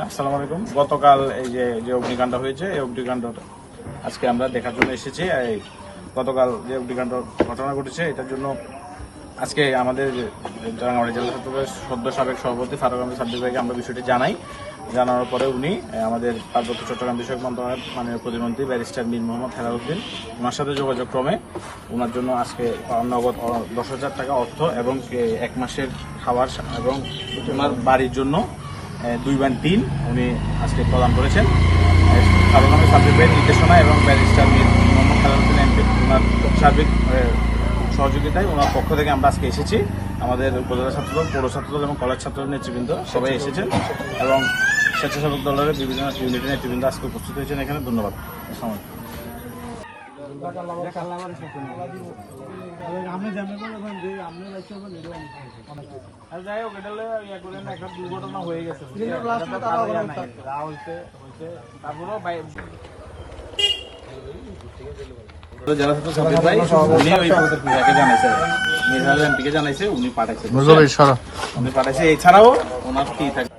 আসসালামু আলাইকুম। গতকাল এই যে অগ্নিকাণ্ড হয়েছে, এই অগ্নিকাণ্ড আজকে আমরা দেখার জন্য এসেছি। গতকাল যে অগ্নিকাণ্ড ঘটনা ঘটেছে এটার জন্য আজকে আমাদের রাঙামাটি জেলা ছাত্রদলের সদ্য সাবেক সভাপতি ফারুক আহমেদ সাদ্দিক ভাইকে আমরা বিষয়টি জানানোর পরে উনি আমাদের পার্বত্য চট্টগ্রাম বিষয়ক মন্ত্রণালয়ের মাননীয় প্রতিমন্ত্রী ব্যারিস্টার মীর মোহাম্মদ হেলালুদ্দিন ওনার সাথে যোগাযোগ ক্রমে ওনার জন্য আজকে নগদ 10,000 টাকা অর্থ এবং 1 মাসের খাবার এবং ওনার বাড়ির জন্য 2 বাই 3 উনি আজকে প্রদান করেছেন। ফারুক আহমেদ সাদ্দিক ভাইয়ের নির্দেশনা এবং ব্যারিস্টার মীর মোহাম্মদ হেলালুদ্দিন এমপি ওনার সার্বিক সহযোগিতায় ওনার পক্ষ থেকে আমরা আজকে এসেছি। আমাদের উপজেলা ছাত্রদল, পৌর ছাত্রদল এবং কলেজ ছাত্রদল নেতৃবৃন্দ সবাই এসেছেন এবং স্বেচ্ছাসেবক দলের বিভিন্ন ইউনিটের নেতৃবৃন্দ আজকে উপস্থিত হয়েছেন এখানে। ধন্যবাদ। যাই হোক, এটা একটা দুর্ঘটনা হয়ে গেছে। জেলা ছাত্র সাবির ভাই উনি ওই এমপিকে জানাইছে, উনি পাঠাইছে। এছাড়াও ওনার কি থাকে